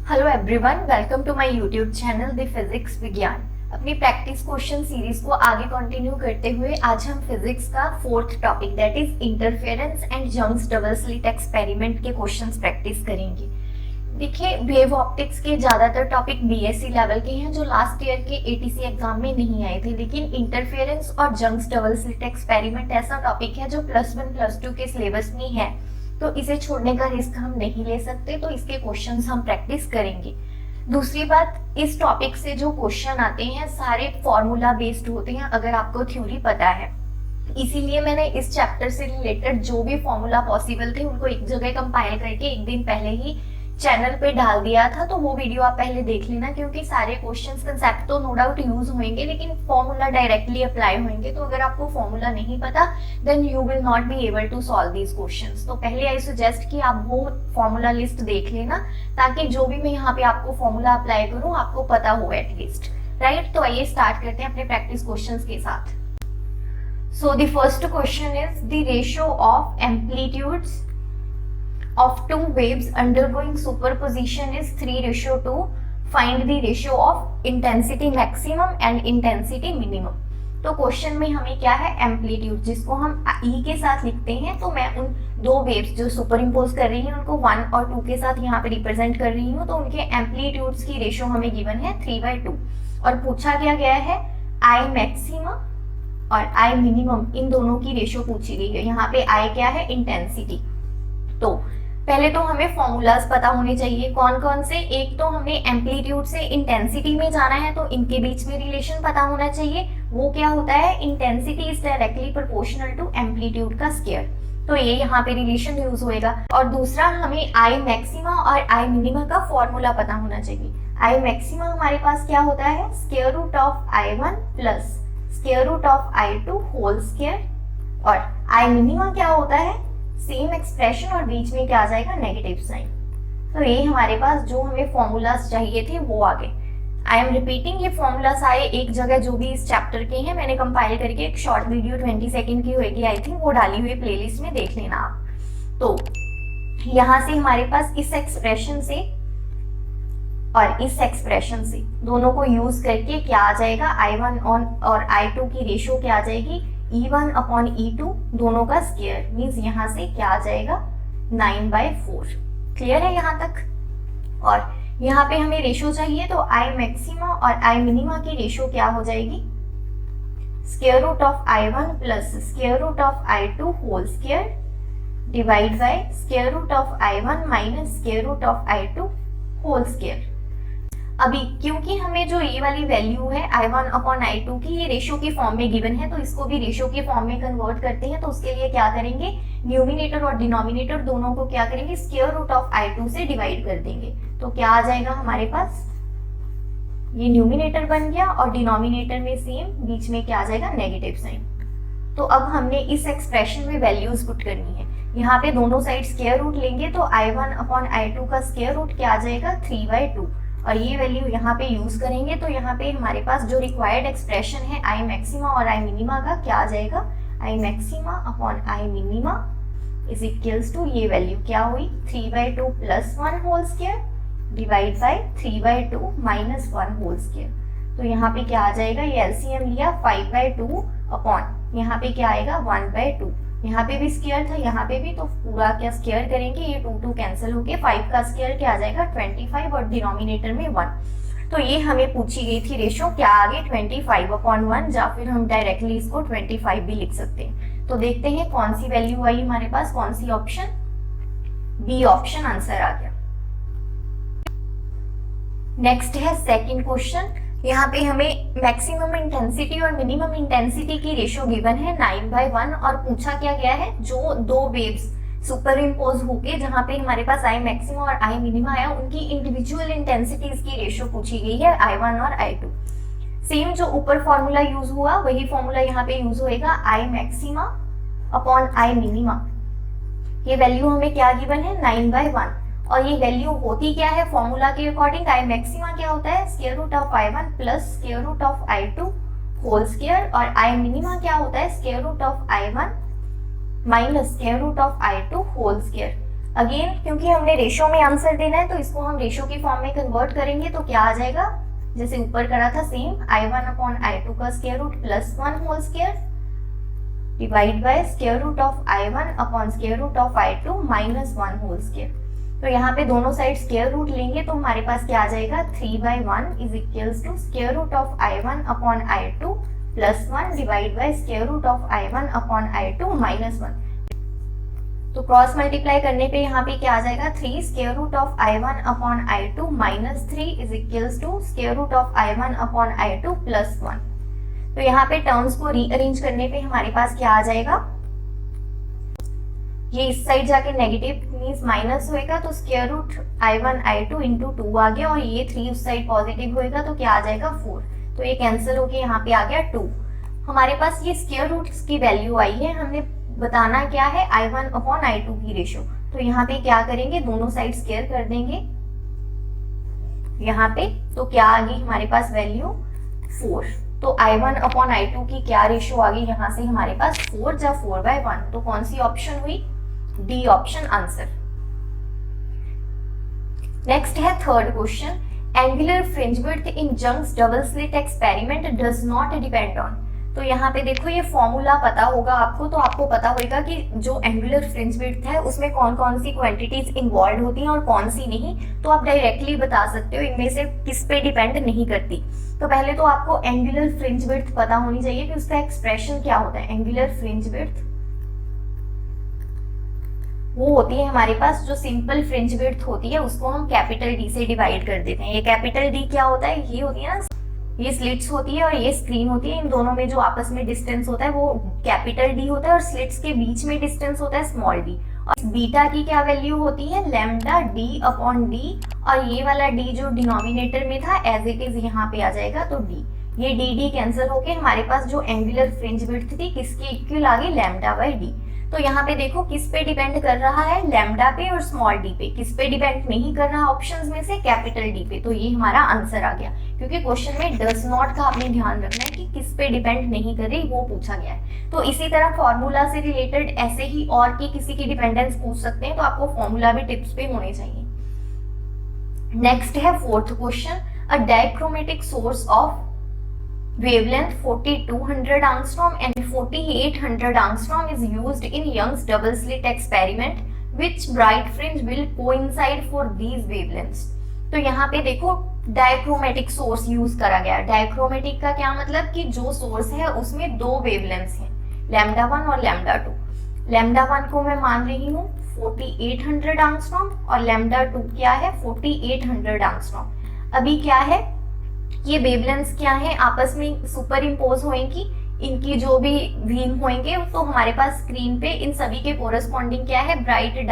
Hello everyone, welcome to my YouTube channel the physics Vigyan. अपनी practice question series को आगे continue करते हुए आज हम फिजिक्स का fourth topic that is interference and Young's double slit experiment के क्वेश्चंस प्रैक्टिस करेंगे। देखिए, वेव ऑप्टिक्स के ज़्यादातर टॉपिक बीएससी लेवल के हैं जो लास्ट ईयर के एटीसी एग्जाम में नहीं आए थे, लेकिन इंटरफेरेंस और जंग्स डबल स्लिट एक्सपेरिमेंट ऐसा टॉपिक है जो +1 +2 के सिलेबस में है, तो इसे छोड़ने का रिस्क हम नहीं ले सकते, तो इसके क्वेश्चंस हम प्रैक्टिस करेंगे। दूसरी बात, इस टॉपिक से जो क्वेश्चन आते हैं सारे फॉर्मूला बेस्ड होते हैं, अगर आपको थ्योरी पता है। इसीलिए मैंने इस चैप्टर से रिलेटेड जो भी फॉर्मूला पॉसिबल थे उनको एक जगह कंपाइल करके एक दिन पहले ही चैनल पे डाल दिया था, तो वो वीडियो आप पहले देख लेना, क्योंकि सारे क्वेश्चंस कंसेप्ट तो नो डाउट यूज होंगे लेकिन फॉर्मूला डायरेक्टली अप्लाई होंगे, तो अगर आपको फॉर्मूला नहीं पता then you will not be able to solve these questions. तो पहले आई सजेस्ट कि आप वो फॉर्मूला लिस्ट देख लेना, ताकि जो भी मैं यहाँ पे आपको फॉर्मूला अप्लाई करूँ आपको पता हो एटलीस्ट, राइट। तो आइए स्टार्ट करते हैं अपने प्रैक्टिस क्वेश्चंस के साथ। So the first question is the ratio of amplitudes of two waves undergoing superposition is 3:2. Find the ratio of intensity maximum and intensity minimum. तो क्वेश्चन में हमें क्या है, एम्पलीट्यूड, जिसको हम ई के साथ लिखते हैं, तो मैं उन दो वेव्स जो सुपर इम्पोज कर रही हूँ उनको 1 और 2 के साथ यहाँ पे रिप्रेजेंट कर रही हूँ, तो उनके एम्पलीट्यूड्स की रेशियो हमें गिवन है 3/2 और पूछा क्या गया है आई मैक्सिमम और आई मिनिमम, इन दोनों की रेशियो पूछी गई है। यहाँ पे आई क्या है, इंटेंसिटी। तो पहले तो हमें फॉर्मूलाज पता होने चाहिए, कौन कौन से। एक तो हमें एम्पलीट्यूड से इंटेंसिटी में जाना है, तो इनके बीच में रिलेशन पता होना चाहिए। वो क्या होता है, intensity is directly proportional to amplitude का स्क्वायर, तो ये यहाँ पे रिलेशन यूज होएगा। और दूसरा, हमें आई मैक्सिमा और आई मिनिमा का फॉर्मूला पता होना चाहिए। आई मैक्सिमा हमारे पास क्या होता है, square root of I1 plus square root of I2 whole square, और आई मिनिमा क्या होता है, सेम एक्सप्रेशन और बीच में क्या आ जाएगा, नेगेटिव साइन। तो ये हमारे पास जो हमें फॉर्मूलाज चाहिए थे वो आ गए। आई एम रिपीटिंग, ये फॉर्मूलाज आए एक जगह जो भी इस चैप्टर के हैं, मैंने कंपाइल करके एक शॉर्ट वीडियो 20 सेकंड की होगी आई थिंक, वो डाली हुई प्लेलिस्ट में, देख लेना आप। तो यहाँ से हमारे पास इस एक्सप्रेशन से और इस एक्सप्रेशन से दोनों को यूज करके क्या आ जाएगा, I1 और I2 की रेशियो क्या आ जाएगी, E1 अपॉन E2 दोनों का स्क्वायर, मीन्स यहाँ से क्या आ जाएगा 9/4। क्लियर है यहाँ तक। और यहाँ पे हमें रेशियो चाहिए, तो आई मैक्सिमा और आई मिनिमा की रेशियो क्या हो जाएगी, square root of I1 plus square root of I2 whole square divide by square root of I1 minus square root of I2 whole square. अभी क्योंकि हमें जो ये वाली वैल्यू है I1 अपॉन I2 की, ये रेशियो के फॉर्म में गिवन है, तो इसको भी रेशियो के फॉर्म में कन्वर्ट करते हैं। तो उसके लिए क्या करेंगे, न्यूमिनेटर और डिनोमिनेटर दोनों को क्या करेंगे, स्क्वायर रूट ऑफ I2 से डिवाइड कर देंगे। तो क्या आ जाएगा हमारे पास, ये न्यूमिनेटर बन गया और डिनोमिनेटर में सेम बीच में क्या आ जाएगा, नेगेटिव साइन। तो अब हमने इस एक्सप्रेशन में वैल्यूज पुट करनी है। यहाँ पे दोनों साइड स्क्वायर रूट लेंगे, तो I1 अपॉन I2 का स्क्वायर रूट क्या आ जाएगा, 3/2, और ये वैल्यू यहाँ पे यूज करेंगे। तो यहाँ पे हमारे पास जो रिक्वायर्ड एक्सप्रेशन है आई मैक्सिमा और आई मिनिमा का, क्या आ जाएगा, I maxima upon I minima is equals to, ये वैल्यू क्या हुई, 3/2 plus 1 whole square divide by 3/2 minus 1 whole square. तो यहाँ पे क्या आ जाएगा, ये एलसीएम लिया 5/2 अपॉन यहाँ पे क्या आएगा 1/2, यहाँ पे भी स्क्वायर था यहाँ पे भी, तो पूरा क्या स्क्वायर करेंगे, ये 2 कैंसिल होके 5 का स्क्वायर क्या आ जाएगा 25 और डिनोमिनेटर में 1। तो ये हमें पूछी गई थी रेशियो, क्या आगे 25/1, या फिर हम डायरेक्टली इसको 25 भी लिख सकते हैं। तो देखते हैं कौन सी वैल्यू आई हमारे पास, कौन सी ऑप्शन, बी ऑप्शन आंसर आ गया। नेक्स्ट है सेकंड क्वेश्चन। यहाँ पे हमें मैक्सिमम इंटेंसिटी और मिनिमम इंटेंसिटी की रेशियो गिवन है 9/1, और पूछा क्या गया है, जो दो वेव्स सुपर इम्पोज होके जहाँ पे हमारे पास आई मैक्सिमा और आई मिनिमा आया, उनकी इंडिविजुअल इंटेंसिटीज की रेशियो पूछी गई है I1 और I2। सेम जो ऊपर फॉर्मूला यूज हुआ वही फॉर्मूला यहाँ पे यूज होएगा, आई मैक्सिमा अपॉन आई मिनिमा, ये वैल्यू हमें क्या गिवन है 9/1, और ये वैल्यू होती क्या है फॉर्मूला के अकॉर्डिंग, आई मैक्सिमा क्या होता है, square root of I1 plus square root of I2 whole square, और आई मिनिमा क्या होता है, square root of I1 minus square root of I2 whole square. Again क्योंकि हमने रेशो में आंसर देना है तो इसको हम रेशो की फॉर्म में कन्वर्ट करेंगे तो क्या आ जाएगा, जैसे ऊपर करा था सेम, I1 अपॉन I2 का square root plus 1 whole square divide by square root of I1 upon square root of I2 minus 1 whole square. तो यहाँ पे दोनों साइड स्क्वायर रूट लेंगे तो हमारे पास क्या आ जाएगा, 3/1 is equals to square root of I1 upon I2 plus 1 divide by square root of I1 upon I2 minus 1। तो क्रॉस मल्टीप्लाई करने पे यहाँ पे क्या आ जाएगा, 3 square root of I1 upon I2 minus 3 is equals to square root of I1 upon I2 plus 1। तो यहाँ पे टर्म्स को रीअरेंज करने पे हमारे पास क्या आ जाएगा, ये इस साइड जाके नेगेटिव मींस माइनस होएगा तो square root I1 I2 into 2 आ गया और ये 3 उस साइड पॉजिटिव होएगा तो क्या आ जाएगा 4। तो ये कैंसिल होके यहाँ पे आ गया 2। हमारे पास ये स्क्वायर रूट्स की वैल्यू आई है, हमने बताना क्या है I1 अपॉन I2 की रेशो। तो यहाँ पे क्या करेंगे, दोनों साइड स्क्वायर कर देंगे यहाँ पे, तो क्या आ गई हमारे पास वैल्यू 4। तो I1 अपॉन I2 की क्या रेशो आ गई, यहाँ से हमारे पास 4 जा 4/1। तो कौन सी ऑप्शन हुई, डी ऑप्शन आंसर। नेक्स्ट है third question, angular fringe width in junks double slit experiment does not depend on. तो यहाँ पे देखो ये फॉर्मूला पता होगा आपको, तो आपको पता होगा कि जो एंगुलर फ्रिंज विड्थ है उसमें कौन कौन सी क्वांटिटीज इन्वॉल्व होती हैं और कौन सी नहीं। तो आप डायरेक्टली बता सकते हो इनमें से किस पे डिपेंड नहीं करती। तो पहले तो आपको एंगुलर फ्रिंज विड्थ पता होनी चाहिए कि उसका एक्सप्रेशन क्या होता है। एंगुलर फ्रिंज विड्थ वो होती है हमारे पास जो सिंपल फ्रिंज विड्थ होती है उसको हम कैपिटल डी से डिवाइड कर देते हैं। ये कैपिटल डी क्या होता है, ये होती है ना, ये स्लिट्स होती है और ये स्क्रीन होती है, इन दोनों में जो आपस में डिस्टेंस होता है वो कैपिटल डी होता है और स्लिट्स के बीच में डिस्टेंस होता है स्मॉल डी। और बीटा की क्या वैल्यू होती है, लैम्डा डी अपॉन डी, और ये वाला डी जो डिनोमिनेटर में था एज इट इज यहाँ पे आ जाएगा तो डी। ये डी डी कैंसिल होके हमारे पास जो एंगुलर फ्रिंज विड्थ थी किसके इक्वल आ गई, लैम्डा बाई डी। तो यहाँ पे देखो किस पे डिपेंड कर रहा है, लैम्डा पे और स्मॉल डी पे। किस पे डिपेंड नहीं कर रहा ऑप्शंस में से, कैपिटल डी पे। तो ये हमारा आंसर आ गया, क्योंकि क्वेश्चन में डज नॉट का आपने ध्यान रखना है कि किस पे डिपेंड नहीं कर रही, वो पूछा गया है। तो इसी तरह फॉर्मूला से रिलेटेड ऐसे ही और की किसी की डिपेंडेंस पूछ सकते हैं, तो आपको फॉर्मूला भी टिप्स पे होने चाहिए। नेक्स्ट है fourth question, a dichromatic source of wavelength 4200 angstrom and 4800 angstrom is used in Young's double slit experiment. Which bright fringe will coincide for these wavelengths? तो यहाँ पे देखो डायक्रोमेटिक सोर्स यूज करा गया। डायक्रोमेटिक का क्या मतलब कि जो सोर्स है उसमें दो वेवलेंथ्स हैं, लैम्डा 1 और लैम्डा 2। लैम्डा 1 को मैं मान रही हूँ 4800 एंगस्ट्रॉम और लैम्डा 2 क्या है 4800 एंगस्ट्रॉम। अभी क्या है, ये वेवलेंथ्स क्या है आपस में सुपर इम्पोज होंगी, इनकी जो भी बीम होंगे तो हमारे पास स्क्रीन पे इन सभी के कोरस्पॉन्डिंग क्या है, ब्राइट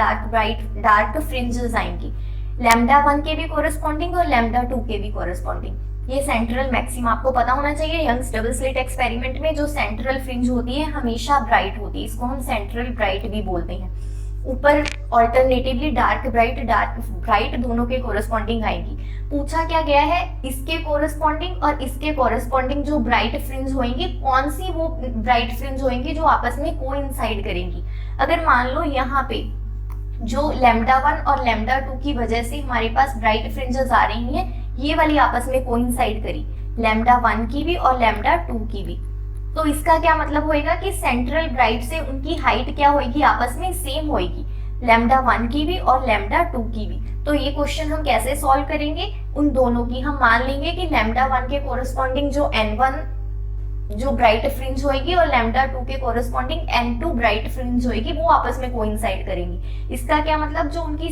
डार्क फ्रिंजेस आएंगी। लैम्डा 1 के भी कोरस्पॉन्डिंग और लैम्डा 2 के भी कोरस्पॉन्डिंग। ये सेंट्रल मैक्सिमा आपको पता होना चाहिए। यंग्स डबल स्लिट एक्सपेरिमेंट में जो सेंट्रल फ्रिंज होती है हमेशा ब्राइट होती है, इसको हम सेंट्रल ब्राइट भी बोलते हैं। ऊपर ऑल्टरनेटिवली डार्क ब्राइट दोनों के कोरस्पॉन्डिंग आएगी। पूछा क्या गया है, इसके कोरस्पॉन्डिंग और इसके कोरस्पॉन्डिंग जो ब्राइट फ्रिंज होंगी, कौन सी वो ब्राइट फ्रिंज होंगी जो आपस में कोइंसाइड करेंगी। अगर मान लो यहाँ पे जो लैम्डा 1 और लैम्डा 2 की वजह से हमारे पास ब्राइट फ्रिंजेस आ रही हैं, ये वाली आपस में कोइंसाइड करी, लैम्डा 1 की भी और लैम्डा 2 की भी, तो इसका क्या मतलब होएगा कि सेंट्रल ब्राइट से उनकी हाइट क्या होगी, आपस में सेम होगी, लैम्डा 1 की भी और लैम्डा 2 की भी। तो ये क्वेश्चन हम कैसे सॉल्व करेंगे, उन दोनों की हम मान लेंगे कि लैम्डा 1 के कोरस्पॉन्डिंग जो N1 जो ब्राइट फ्रिंज होएगी और लैम्डा 2 के कोरस्पॉन्डिंग N2 ब्राइट फ्रिंज होएगी, वो आपस में कोइंसाइड करेंगी। इसका क्या मतलब, जो उनकी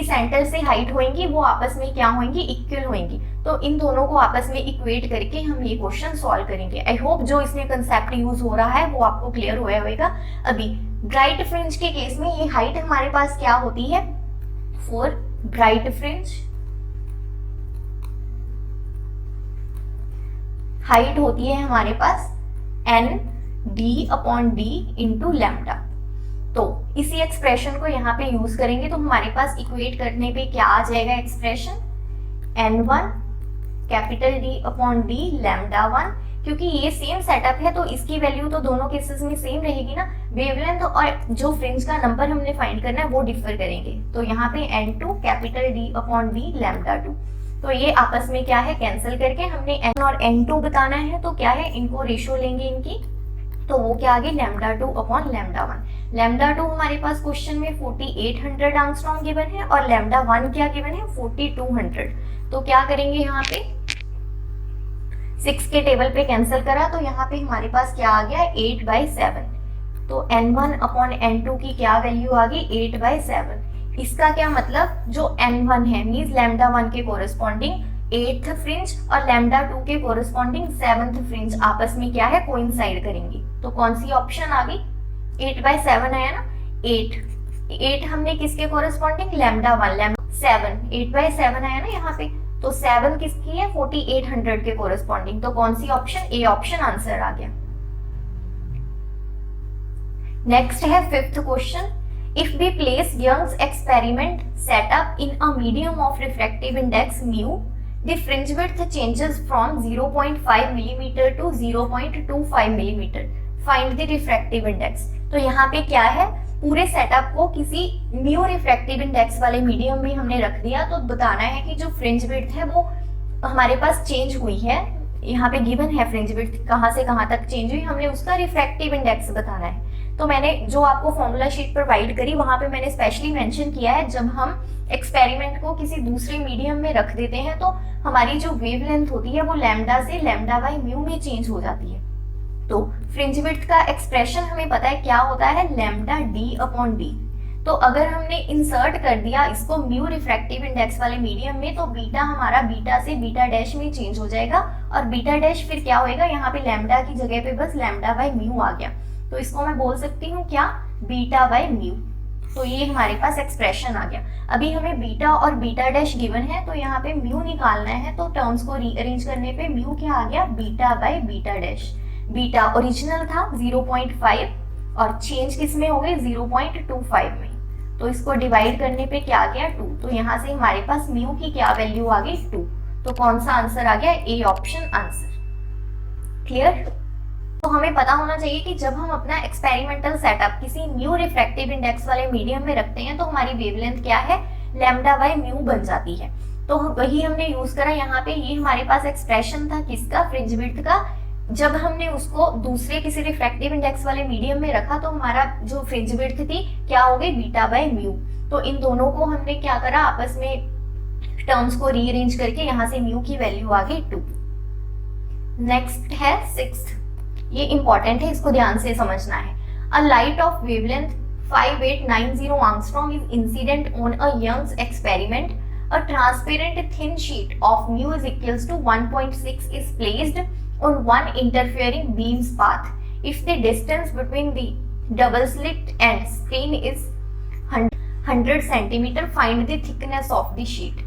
सेंटर से हाइट होंगी वो आपस में क्या होंगी, इक्वल होंगी। तो इन दोनों को आपस में इक्वेट करके हम ये क्वेश्चन सॉल्व करेंगे। आई होप जो इसमें कंसेप्ट यूज हो रहा है वो आपको क्लियर हुआ होगा। अभी ब्राइट फ्रिंज के केस में ये हाइट हमारे पास क्या होती है, फॉर ब्राइट फ्रिंज हाइट होती है हमारे पास N D upon D into lambda. तो इसी एक्सप्रेशन को यहाँ पे यूज करेंगे तो हमारे पास इक्वेट करने पे क्या आ जाएगा expression, N1 capital D upon D lambda 1 क्योंकि ये सेम सेटअप है तो इसकी वैल्यू तो दोनों केसेस में सेम रहेगी ना। वेवलेंथ और जो फ्रिंज का नंबर हमने फाइंड करना है वो डिफर करेंगे। तो यहाँ पे n2 capital D upon D lambda 2, तो ये आपस में क्या है कैंसिल करके हमने n और n2 बताना है, तो क्या है इनको रेशो लेंगे इनकी, तो वो क्या आ गई लैम्डा 2 अपॉन लैम्डा 1। लैम्डा 2 हमारे पास क्वेश्चन में 4800 एंगस्ट्रॉम गिवन है और लैम्डा 1 क्या गिवन है 4200। तो क्या करेंगे यहाँ पे 6 के टेबल पे कैंसिल करा तो यहाँ पे हमारे पास क्या आ गया 8/7। तो n1 अपॉन n2 की क्या वैल्यू आ गई 8/7। इसका क्या मतलब जो n1 है मींस लैम्डा 1 के कोरिस्पॉन्डिंग 8th फ्रिंज और लैम्डा 2 के कोरिस्पॉन्डिंग 7th फ्रिंज आपस में क्या है कोइंसाइड करेंगी। तो कौन सी ऑप्शन आ गई 8/7 आया ना। 8 हमने किसके कोरिस्पॉन्डिंग लैम्डा 1 7 8/7 आया ना यहाँ पे, तो 7 किसकी है 4800 के कोरिस्पॉन्डिंग। तो कौन सी ऑप्शन ए ऑप्शन आंसर आ गया। नेक्स्ट है 5th question, if we place Young's experiment setup in a medium of refractive index mu, the fringe width changes from 0.5 mm to 0.25 mm. Find the refractive index. तो यहाँ पे क्या है पूरे setup को किसी म्यू रिफ्रैक्टिव इंडेक्स वाले medium में हमने रख दिया, तो बताना है कि जो फ्रिंज विड्थ है वो हमारे पास चेंज हुई है। यहाँ पे गिवन है फ्रिंज विड्थ कहाँ से कहाँ तक चेंज हुई, हमने उसका रिफ्रैक्टिव इंडेक्स बताना है। तो मैंने जो आपको फॉर्मूला शीट प्रोवाइड करी वहां पे मैंने स्पेशली मेंशन किया है जब हम एक्सपेरिमेंट को किसी दूसरे मीडियम में रख देते हैं तो हमारी जो वेवलेंथ होती है वो लैम्डा से लैम्डा बाय म्यू में चेंज हो जाती है। तो फ्रिंज विड्थ का एक्सप्रेशन हमें पता है क्या होता है लैम्डा D अपॉन D। तो अगर हमने इंसर्ट कर दिया इसको म्यू रिफ्रैक्टिव इंडेक्स वाले मीडियम में तो बीटा हमारा बीटा से बीटा डैश में चेंज हो जाएगा और बीटा डैश फिर क्या होएगा यहाँ पे लैम्डा की जगह पे बस लैम्डा बाय म्यू आ गया। तो इसको मैं बोल सकती हूँ क्या बीटा बाय म्यू। तो ये हमारे पास एक्सप्रेशन आ गया। अभी हमें बीटा और बीटा डैश गिवन है तो यहाँ पे म्यू निकालना है, तो टर्म्स को रीअरेंज करने पे म्यू क्या आ गया beta by beta dash. Beta original था 0.5 और चेंज किस में हो गई 0.25 में, तो इसको डिवाइड करने पे क्या आ गया 2। तो यहाँ से हमारे पास म्यू की क्या वैल्यू आ गई 2। तो कौन सा आंसर आ गया ए ऑप्शन आंसर। क्लियर। तो हमें पता होना चाहिए कि जब हम अपना एक्सपेरिमेंटल सेटअप किसी म्यू रिफ्रैक्टिव इंडेक्स वाले मीडियम में रखते हैं तो हमारी वेवलेंथ क्या है लैम्डा बाय म्यू बन जाती है। तो वही हमने यूज करा यहाँ पे। ये हमारे पास एक्सप्रेशन था किसका फ्रिंज विड्थ का। जब हमने उसको दूसरे किसी रिफ्रैक्टिव इंडेक्स वाले मीडियम में रखा तो हमारा जो फ्रिंज विड्थ थी क्या हो गई बीटा बाय म्यू। तो इन दोनों को हमने क्या करा आपस में टर्म्स को रीअरेंज करके यहाँ से म्यू की वैल्यू आ गई 2। नेक्स्ट है 6th, ये इंपॉर्टेंट है, इसको ध्यान से समझना है। A light of wavelength 5890 angstrom is incident on a Young's experiment. A transparent thin sheet of mu is equals to 1.6 is placed on one interfering beam's path. If the distance between the double slit and screen is 100 centimeter, find the thickness of the sheet.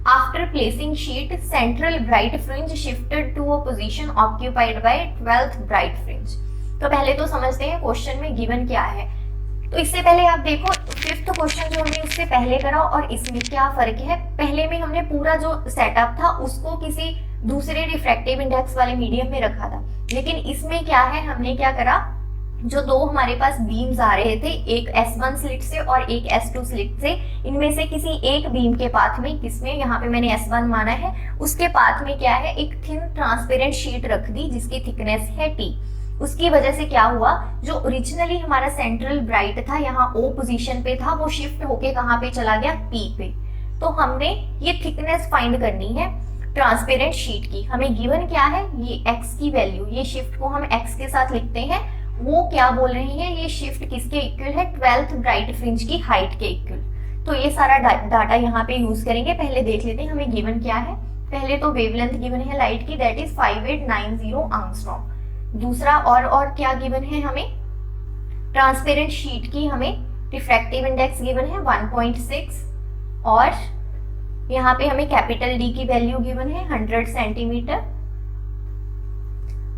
After placing sheet, central bright fringe shifted to a position occupied by 12th bright fringe. तो पहले तो समझते हैं question में given क्या है। तो इससे पहले आप देखो 5th क्वेश्चन जो हमने उससे पहले करा और इसमें क्या फर्क है। पहले में हमने पूरा जो सेटअप था उसको किसी दूसरे रिफ्रैक्टिव इंडेक्स वाले मीडियम में रखा था, लेकिन इसमें क्या है हमने क्या करा जो दो हमारे पास बीम्स आ रहे थे एक S1 स्लिट से और एक S2 स्लिट से, इनमें से किसी एक बीम के पाथ में किसमें यहाँ पे मैंने S1 माना है उसके पाथ में क्या है एक थिन ट्रांसपेरेंट शीट रख दी जिसकी थिकनेस है T। उसकी वजह से क्या हुआ जो ओरिजिनली हमारा सेंट्रल ब्राइट था यहाँ O पोजीशन पे था वो शिफ्ट होके कहाँ पे चला गया P पे। तो हमने ये थिकनेस फाइंड करनी है ट्रांसपेरेंट शीट की। हमें गिवन क्या है ये x की वैल्यू, ये शिफ्ट को हम x के साथ लिखते हैं। वो क्या बोल रहे हैं ये शिफ्ट किसके इक्वल है 12th ब्राइट फ्रिंज की हाइट के इक्वल। तो ये सारा डाटा यहाँ पे यूज करेंगे। पहले देख लेते हैं हमें गिवन क्या है। पहले तो वेवलेंथ गिवन है लाइट की दैट इज 5890 एंगस्ट्रॉम। दूसरा और क्या गिवन है हमें ट्रांसपेरेंट शीट की हमें रिफ्रैक्टिव इंडेक्स गिवन है 1.6 और यहाँ पे हमें कैपिटल D की वैल्यू गिवन है 100 सेंटीमीटर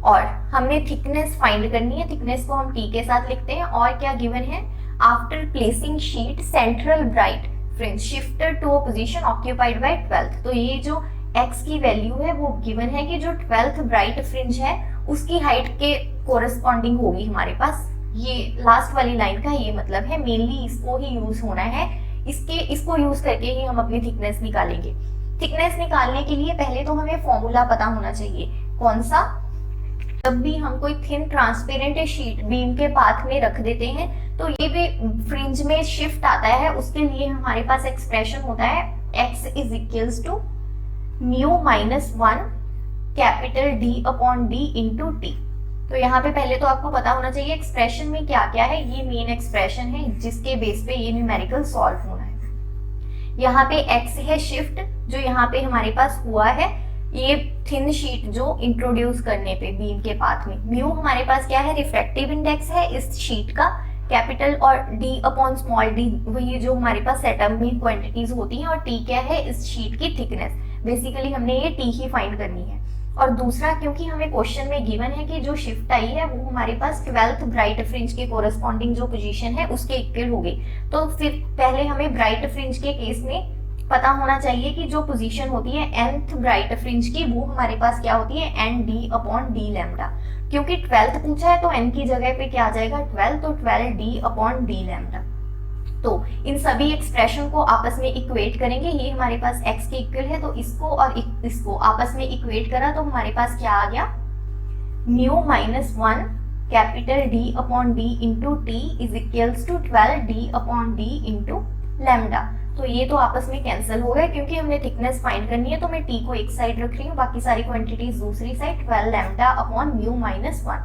और हमने थिकनेस फाइंड करनी है। थिकनेस को हम T के साथ लिखते हैं। और क्या गिवन है after placing sheet central bright fringe shifted to a position occupied by 12th। तो ये जो x की वैल्यू है वो गिवन है कि जो 12th ब्राइट फ्रिंज है उसकी हाइट के कोरस्पॉन्डिंग होगी हमारे पास। ये लास्ट वाली लाइन का ये मतलब है, मेनली इसको ही यूज होना है, इसको यूज करके ही हम अपनी थिकनेस निकालेंगे। थिकनेस निकालने के लिए पहले तो हमें फॉर्मूला पता होना चाहिए। कौन सा? जब भी हम कोई थिन ट्रांसपेरेंट शीट बीम के पाथ में रख देते हैं तो ये भी फ्रिंज में शिफ्ट आता है, उसके लिए हमारे पास एक्सप्रेशन होता है x is equals to mu minus 1 capital D upon D into t. तो यहाँ पे पहले तो आपको पता होना चाहिए एक्सप्रेशन में क्या क्या है। ये मेन एक्सप्रेशन है जिसके बेस पे ये न्यूमेरिकल सॉल्व होना है। यहाँ पे x है शिफ्ट जो यहाँ पे हमारे पास हुआ है, ये थिन शीट जो इंट्रोड्यूस करने पे बीम के पाथ में। म्यू हमारे पास क्या है? रिफ्रैक्टिव इंडेक्स है इस शीट का, कैपिटल और D अपॉन स्मॉल d वही जो हमारे पास सेटअप में क्वांटिटीज होती हैं, और t क्या है? इस शीट की थिकनेस। बेसिकली हमने ये t ही फाइंड करनी है। और दूसरा, क्योंकि हमें क्वेश्चन में गिवन है कि जो शिफ्ट आई है वो हमारे पास 12th ब्राइट फ्रिंज के कोरस्पॉन्डिंग जो पोजीशन है उसके इक्वल हो गई, तो फिर पहले हमें ब्राइट फ्रिंज के केस में पता होना चाहिए कि जो पोजीशन होती है nth ब्राइट फ्रिंज की वो हमारे पास क्या होती है? ND upon D lambda. क्योंकि 12th पूछा है तो n की जगह पे क्या आ जाएगा? 12, तो 12D अपॉन D लैम्डा। तो इन सभी एक्सप्रेशन को आपस में इक्वेट करेंगे। ये हमारे पास x के इक्वल है, तो इसको और इसको आपस में इक्वेट करा तो हमारे पास क्या आ गया? Mu minus 1 capital D upon D into t is equals to 12D upon D into lambda. तो ये तो आपस में कैंसिल हो गए, क्योंकि हमने थिकनेस फाइंड करनी है तो मैं t को एक साइड रख रही हूँ, बाकी सारी क्वांटिटीज दूसरी side. 12 lambda upon mu minus 1।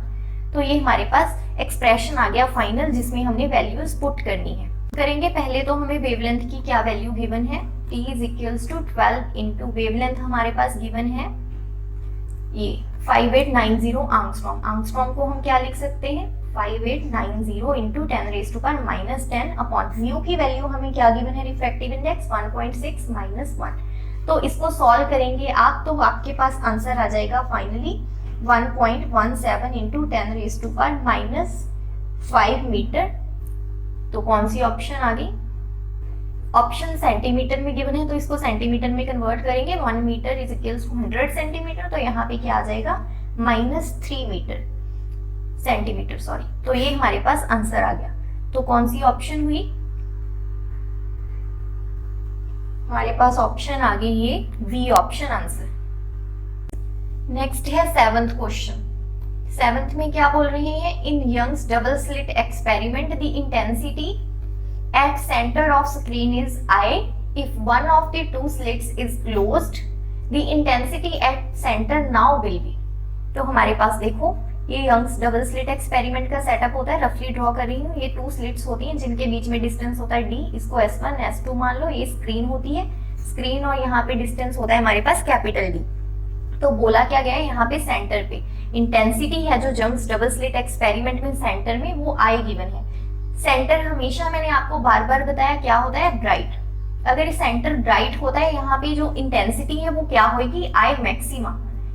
तो ये हमारे पास एक्सप्रेशन आ गया फाइनल, जिसमें हमने वैल्यूज पुट करनी है। करेंगे पहले तो हमें वेवलेंथ की क्या वैल्यू गिवन है? t is equals to 12 into wavelength हमारे पास गिवन है ये 5890 आंगस्ट्रॉम। आंगस्ट्रॉम को हम क्या लिख सकते हैं? 5890 इंटू 10⁻⁻10 अपॉन म्यू की वैल्यू हमें क्या गिवन है? Refractive index 1.6 minus 1। तो इसको सॉल्व करेंगे आप तो आपके पास आंसर आ जाएगा फाइनली 1.17 इंटू 10⁻⁻5 मीटर। तो कौन सी ऑप्शन आ गई? ऑप्शन सेंटीमीटर में गिवन है तो इसको सेंटीमीटर में कन्वर्ट करेंगे। 1 metre is equals to 100 centimetre, तो यहाँ पे क्या आ जाएगा? -3 मीटर सेंटीमीटर, सॉरी। तो ये हमारे पास आंसर आ गया। तो कौन सी ऑप्शन हुई? हमारे पास ऑप्शन आ गई ये बी ऑप्शन आंसर। नेक्स्ट है 7th क्वेश्चन। 7th में क्या बोल रहे हैं? In Young's double slit experiment the intensity at centre of screen is I if one of the two slits is closed the intensity at center now will be। तो हमारे पास देखो ये Young's double slit experiment का setup होता है, रफली draw कर रही हूँ। ये 2 स्लिट्स होती हैं जिनके बीच में डिस्टेंस होता है d, इसको S1 S2 मान लो। ये स्क्रीन होती है, स्क्रीन और यहाँ पे डिस्टेंस होता है हमारे पास कैपिटल D। तो बोला क्या गया है यहाँ पे? सेंटर पे इंटेंसिटी है जो यंग्स डबल स्लिट एक्सपेरिमेंट में सेंटर में वो I गिवन है। सेंटर हमेशा मैंने आपको बार बार बताया क्या होता है? ब्राइट। अगर सेंटर ब्राइट होता है यहाँ पे जो इंटेंसिटी है वो क्या होगी? I मैक्सिमा,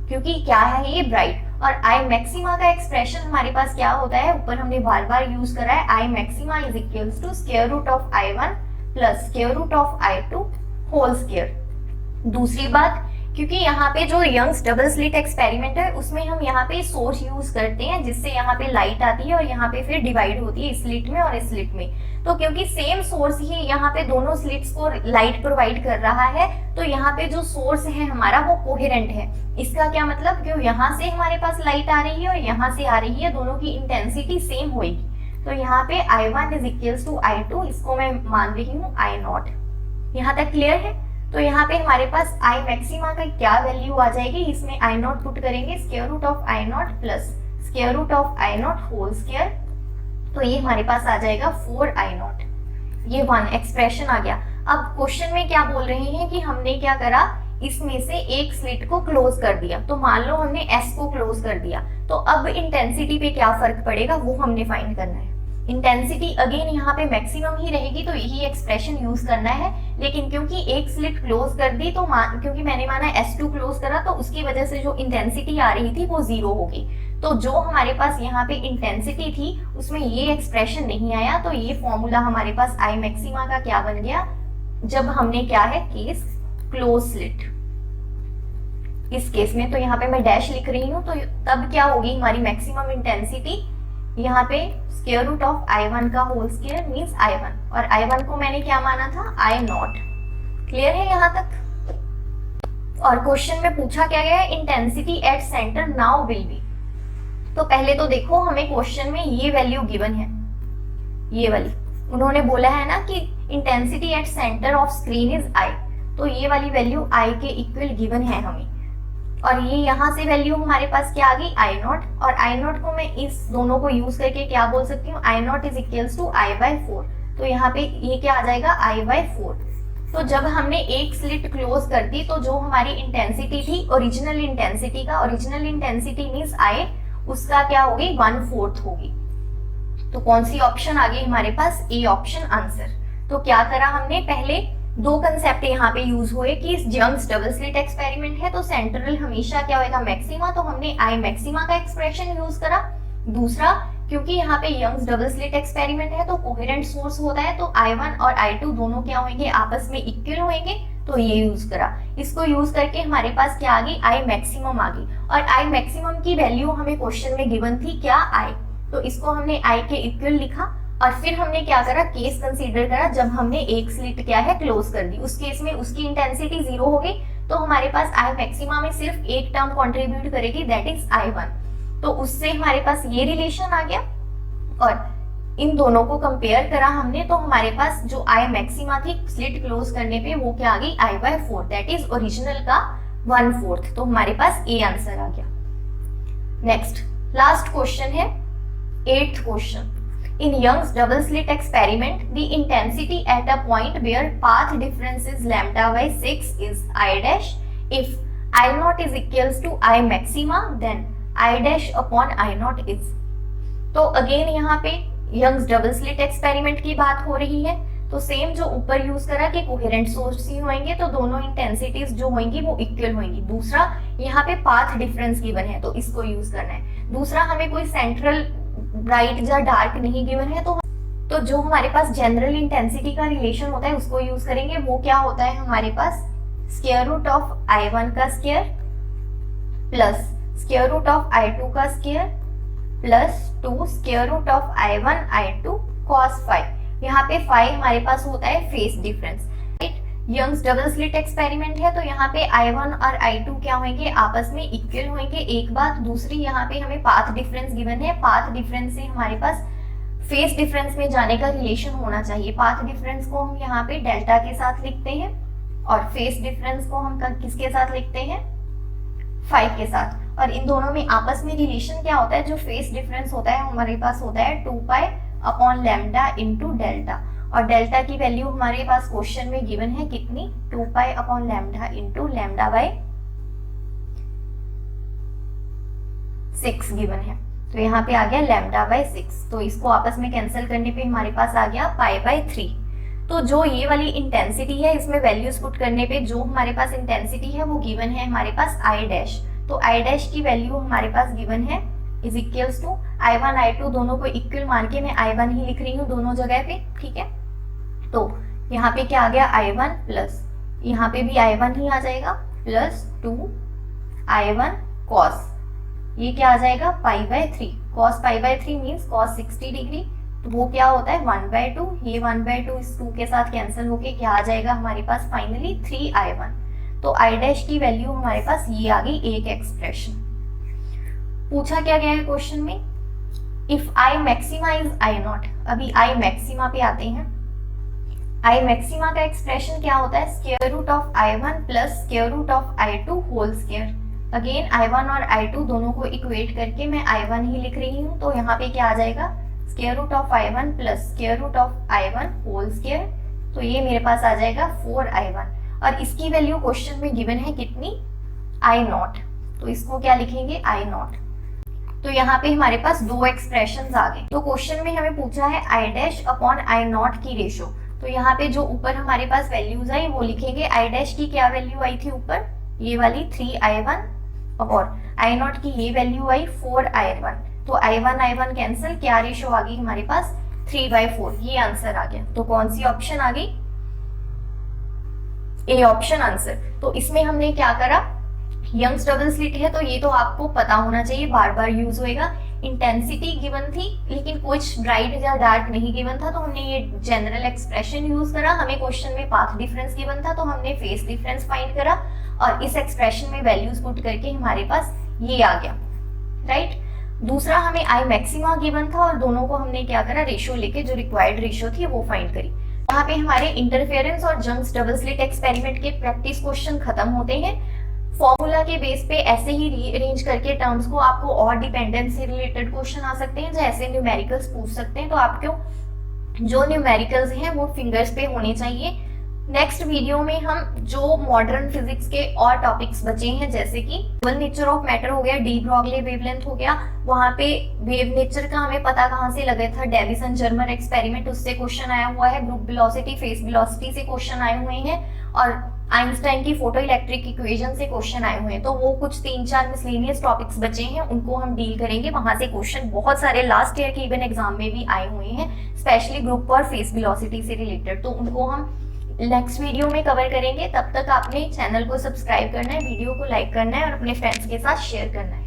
क्योंकि क्या है ये? ब्राइट। और I मैक्सिमा का एक्सप्रेशन हमारे पास क्या होता है? ऊपर हमने बार बार यूज करा है, I maxima is equals to square root of I1 plus square root of I2 whole square. दूसरी बात, क्योंकि यहाँ पे जो यंग्स डबल स्लिट एक्सपेरिमेंट है उसमें हम यहाँ पे सोर्स यूज करते हैं जिससे यहाँ पे लाइट आती है और यहाँ पे फिर डिवाइड होती है इस स्लिट में और इस स्लिट में। तो क्योंकि सेम सोर्स ही यहाँ पे दोनों स्लिट्स को लाइट प्रोवाइड कर रहा है तो यहाँ पे जो सोर्स है हमारा वो कोहेरेंट है। इसका क्या मतलब? कि यहाँ से हमारे पास लाइट आ रही है और यहाँ से आ रही है, दोनों की इंटेंसिटी सेम होगी। तो यहाँ पे I1 is equals to I2, इसको मैं मान रही हूँ I0। यहाँ तक क्लियर है? तो यहाँ पे हमारे पास I मैक्सिमा का क्या वैल्यू आ जाएगी? इसमें I0 पुट करेंगे, square root of I0 plus square root of I0 whole square. तो ये हमारे पास आ जाएगा 4I0। ये 1 एक्सप्रेशन आ गया। अब क्वेश्चन में क्या बोल रहे हैं कि हमने क्या करा? इसमें से एक स्लिट को क्लोज कर दिया। तो मान लो हमने S को क्लोज कर दिया, तो अब इंटेंसिटी पे क्या फर्क पड़ेगा वो हमने फाइंड करना है। इंटेंसिटी अगेन यहाँ पे मैक्सिमम ही रहेगी तो यही एक्सप्रेशन यूज करना है, लेकिन क्योंकि एक स्लिट क्लोज कर दी तो क्योंकि मैंने माना S2 क्लोज करा तो उसकी वजह से जो इंटेंसिटी आ रही थी वो 0 हो गई। तो जो हमारे पास यहाँ पे इंटेंसिटी थी उसमें ये एक्सप्रेशन नहीं आया। तो ये फॉर्मूला हमारे पास I मैक्सिमा का क्या बन गया? जब हमने क्या है केस क्लोज स्लिट। इस केस में तो यहाँ पे मैं डैश लिख रही हूँ, तो तब क्या होगी हमारी मैक्सिमम इंटेंसिटी, यहाँ पे स्क्वायर रूट ऑफ I1 का होल स्क्वायर मींस I1, और I1 को मैंने क्या माना था, I0। क्लियर है यहाँ तक। और क्वेश्चन में पूछा क्या गया है, intensity at centre now will be. तो पहले तो देखो हमें क्वेश्चन में ये वैल्यू गिवन है, ये वाली उन्होंने बोला है ना कि intensity at centre of screen is I, तो ये वाली वैल्यू I के इक्वल गिवन है हमें, और ये यहाँ से वैल्यू हमारे पास क्या आ गई, I0, और I0 को मैं इस दोनों को यूज करके क्या बोल सकती हूँ, I0 is equals to I/4। तो यहाँ पे ये क्या आ जाएगा, I/4। तो जब हमने एक स्लिट क्लोज कर दी तो जो हमारी इंटेंसिटी थी ओरिजिनल इंटेंसिटी का, ओरिजिनल इंटेंसिटी मींस I, उसका क्या होगी, 1/4 होगी। तो कौन सी ऑप्शन आ गई हमारे पास, ए ऑप्शन आंसर। तो क्या करा हमने, पहले दो कंसेप्ट यहाँ पे यूज हुए कि यंग्स डबल स्लिट एक्सपेरिमेंट है तो सेंट्रल हमेशा क्या होगा, मैक्सिमा, तो हमने आई मैक्सिमा का एक्सप्रेशन यूज करा। दूसरा, क्योंकि यहाँ पे यंग्स डबल स्लिट एक्सपेरिमेंट है तो कोहेरेंट सोर्स होता है, तो I1 और I2 दोनों क्या होंगे, आपस में इक्वल होंगे, तो ये यूज करा। इसको यूज करके हमारे पास क्या आ गई, आई मैक्सिमम आ गई, और आई मैक्सिमम की वैल्यू हमें क्वेश्चन में गिवन थी क्या, आई, तो इसको हमने आई के इक्वल लिखा। और फिर हमने क्या करा, केस कंसीडर करा जब हमने एक स्लिट क्या है क्लोज कर दी, उस केस में उसकी इंटेंसिटी 0 हो गई, तो हमारे पास आई मैक्सिमा में सिर्फ एक टर्म कंट्रीब्यूट करेगी, दैट इज I1। तो उससे हमारे पास ये रिलेशन आ गया, और इन दोनों को कंपेयर करा हमने, तो हमारे पास जो आई मैक्सिमा थी स्लिट क्लोज करने पे वो क्या आ गई, I/4, दैट इज ओरिजिनल का 1/4। तो हमारे पास ए आंसर आ गया। नेक्स्ट लास्ट क्वेश्चन है 8th question. In Young's double slit experiment, the intensity at a point where path difference is λ/6 is I dash. If I0 is equals to I maxima, then I dash upon I0 is. तो again यहाँ पे Young's double slit experiment की बात हो रही है, तो same जो ऊपर यूज करा कि कोहेरेंट सोर्स ही होंगे तो दोनों इंटेंसिटीज जो होंगी वो इक्वल होंगी। दूसरा, यहाँ पे पाथ डिफरेंस गिवन है तो इसको यूज करना है। दूसरा, हमें कोई सेंट्रल ब्राइट या डार्क नहीं गिवन है, तो जो हमारे पास जनरल इंटेंसिटी का रिलेशन होता है उसको यूज करेंगे। वो क्या होता है हमारे पास, स्क्वायर रूट ऑफ I1 का square plus square root of I2 का square plus 2 square root of I1 I2 cos phi. यहाँ पे फाई हमारे पास होता है phase difference. Young's double slit experiment है तो यहाँ पे I1 और I2 क्या होंगे, आपस में इक्वल होंगे, एक बात। दूसरी, यहाँ पे हमें पाथ डिफरेंस गिवन है, पाथ डिफरेंस से हमारे पास फेस डिफरेंस में जाने का रिलेशन होना चाहिए। पाथ डिफरेंस को हम यहाँ पे डेल्टा के साथ लिखते हैं और फेस डिफरेंस को हम किसके साथ लिखते हैं, 5 के साथ। और इन दोनों में आपस में रिलेशन क्या होता है, जो फेस डिफरेंस होता है हमारे पास होता है 2π/λ इंटू डेल्टा, और डेल्टा की वैल्यू हमारे पास क्वेश्चन में गिवन है कितनी, 2π/λ इंटू λ/6 गिवन है। तो यहाँ पे आ गया λ/6, तो इसको आपस में कैंसिल करने पे हमारे पास आ गया π/3। तो जो ये वाली इंटेंसिटी है इसमें वैल्यूज पुट करने पे जो हमारे पास इंटेंसिटी है वो गिवन है हमारे पास I डैश। तो I डैश की वैल्यू हमारे पास गिवन है is equals to I1 I2 दोनों को इक्वल मान के मैं I1 ही लिख रही हूँ दोनों जगह पे, ठीक है। तो यहाँ पे क्या आ गया, I1 प्लस यहाँ पे भी I1 ही आ जाएगा प्लस 2I1 cos, ये क्या आ जाएगा π/3, cos π/3 मीन्स cos 60 डिग्री, तो वो क्या होता है 1/2, ये 1/2 इस 2 के साथ कैंसिल होके क्या आ जाएगा हमारे पास फाइनली 3I1। तो I डैश की वैल्यू हमारे पास ये आ गई एक एक्सप्रेशन। पूछा क्या गया है क्वेश्चन में, if I maxima is I0। अभी I मैक्सिमा पे आते हैं। I मैक्सिमा का एक्सप्रेशन क्या होता है, square root of I1 plus square root of I2 whole square. Again I1 और I2 दोनों को इक्वेट करके मैं I1 ही लिख रही हूँ, तो यहाँ पे क्या आ जाएगा square root of I1 plus square root of I1 whole square, तो ये मेरे पास आ जाएगा 4I1, और इसकी वैल्यू क्वेश्चन में गिवन है कितनी, I0, तो इसको क्या लिखेंगे I0। तो यहाँ पे हमारे पास दो एक्सप्रेशंस आ गए। तो क्वेश्चन में हमें पूछा है I डैश अपॉन I0 की रेशो, तो यहाँ पे जो ऊपर हमारे पास वैल्यूज आई वो लिखेंगे। I डैश की क्या वैल्यू आई थी ऊपर, ये वाली 3I1, और I0 की ये वैल्यू आई 4I1, तो I1 कैंसिल, क्या रेशो आ गई हमारे पास 3/4, ये आंसर आ गया। तो कौन सी ऑप्शन आ गई, ए ऑप्शन आंसर। तो इसमें हमने क्या करा, यंग्स डबल स्लिट है तो ये तो आपको पता होना चाहिए, बार बार यूज होएगा। इंटेंसिटी गिवन थी लेकिन कुछ ब्राइट या डार्क नहीं गिवन था, तो हमने ये जनरल एक्सप्रेशन यूज करा। हमें क्वेश्चन में पाथ डिफरेंस गिवन था तो हमने फेस डिफरेंस फाइंड करा और इस एक्सप्रेशन में वैल्यूज पुट करके हमारे पास ये आ गया, राइट। दूसरा हमें आई मैक्सिमा गिवन था और दोनों को हमने क्या करा, रेशियो लेके जो रिक्वायर्ड रेशियो थी वो फाइंड करी। यहाँ पे हमारे इंटरफेरेंस और जंक्स डबल स्लिट एक्सपेरिमेंट के प्रैक्टिस क्वेश्चन खत्म होते हैं। फॉर्मूला के बेस पे ऐसे ही रीअरेंज करके टर्म्स को आपको और डिपेंडेंस से रिलेटेड क्वेश्चन आ सकते हैं, जैसे न्यूमेरिकल्स पूछ सकते हैं। तो आपको जो न्यूमेरिकल्स हैं वो फिंगर्स पे होने चाहिए। नेक्स्ट वीडियो में हम जो मॉडर्न फिजिक्स के और टॉपिक्स बचे हैं, जैसे कि वेव नेचर ऑफ मैटर हो गया, डी ब्रॉगली वेवलेंथ हो गया, वहां पे वेव नेचर का हमें पता कहाँ से लगा था, डेविसन जर्मर एक्सपेरिमेंट, उससे क्वेश्चन आया हुआ है। ग्रुप वेलोसिटी, फेस वेलोसिटी से क्वेश्चन आए हुए हैं और आइंस्टाइन की फोटो इलेक्ट्रिक इक्वेशन से क्वेश्चन आए हुए हैं। तो वो कुछ 3-4 मिसलेनियस टॉपिक्स बचे हैं, उनको हम डील करेंगे। वहां से क्वेश्चन बहुत सारे लास्ट ईयर के इवन एग्जाम में भी आए हुए हैं, स्पेशली ग्रुप और फेस वेलोसिटी से रिलेटेड, तो उनको हम नेक्स्ट वीडियो में कवर करेंगे। तब तक आपने चैनल को सब्सक्राइब करना है, वीडियो को लाइक करना है और अपने फ्रेंड्स के साथ शेयर करना है।